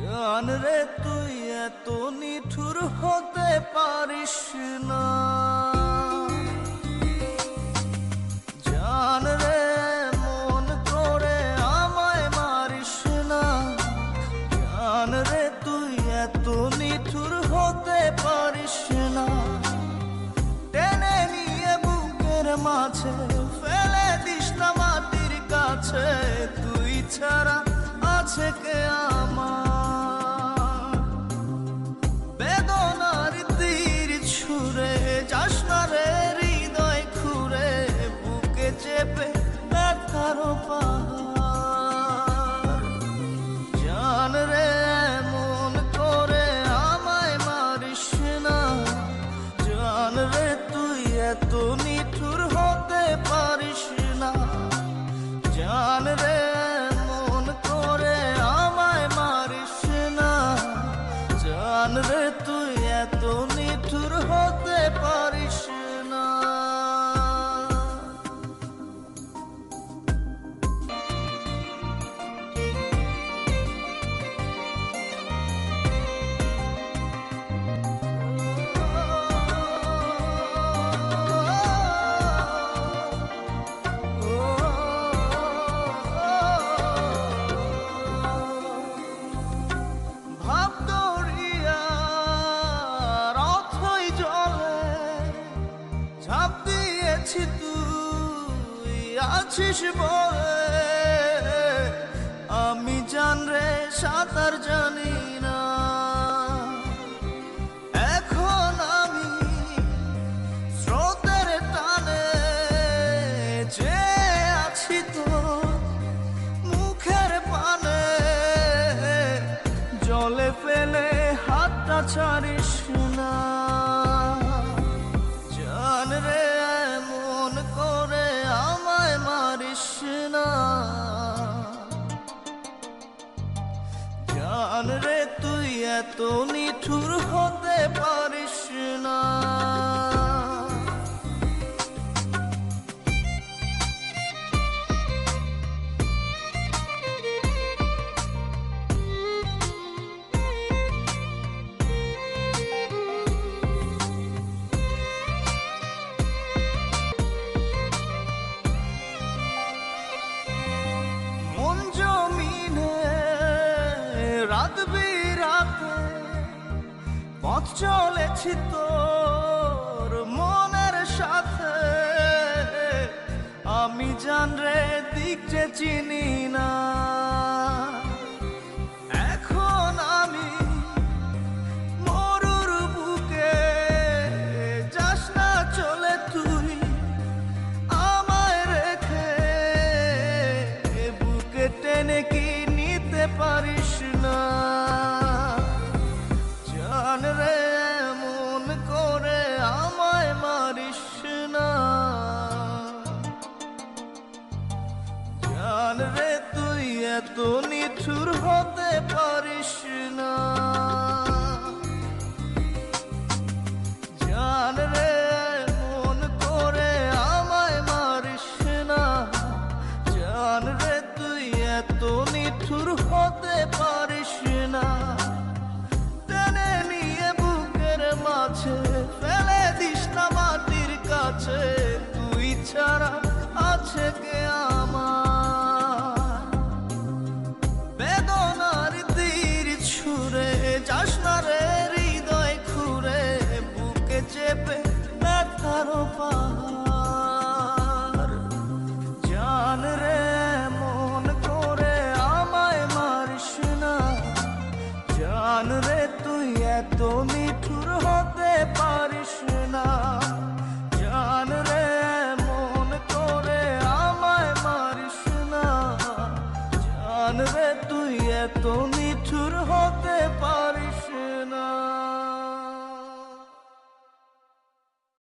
জান রে তুই এত নিঠুর হতে পারিস না, জান রে মন করে আমায় মারিস না, জান রে তুই এত নিঠুর হতে পারিস না। টেনে নিয়ে বুকের মাঝে ফেলে দিস না মাটির কাছে, তুই ছাড়া আছে কে আমার। বেদনার তীর ছুঁড়ে যাস না রে হৃদয় খুঁড়ে, বুকে চেপে ব্যথার পাহাড়। জান রে মন করে আমায় মারিস না, জান রে তুই এত নিঠুর হতে পারিস না, জান রে মন করে আমায় মারিস না, জান রে তুই এত নিঠুর হতে পারিস না। তুই আছিস বলে আমি জান রে সাঁতার জানি না, এখন আমি স্রোতের টানে যে আছি তো মুখের পানে, জলে ফেলে হাতটা ছাড়িস না, জান রে মন করে আমায় মারিস না, জান রে তুই এত নিঠুর হতে পারিস না। রাত বিরাতে পথ চলেছি তোর মনের সাথে, আমি জান রে দিক যে চিনি না, এখন আমি মরুর বুকে, যাস না চলে তুই আমায় রেখে, বুকে টেনে কি নিতে পারিস না, জান রে মন করে আমায় মারিস না, জান রে তুই এত নিঠুর হতে পারিস না, জান রে মন করে আমায় মারিস না, জান রে তুই এত নিঠুর হতে পারিস না। টেনে নিয়ে বুকের মাঝে ফেলে দিস না মাটির কাছে, তুই ছাড়া আছে কে আমার। বেদনার তীর ছুঁড়ে যাস না রে হৃদয় খুঁড়ে, বুকে চেপে ব্যথার পাহাড়। জান রে মন করে আমায় মারিস না, জান রে তুই এত নিঠুর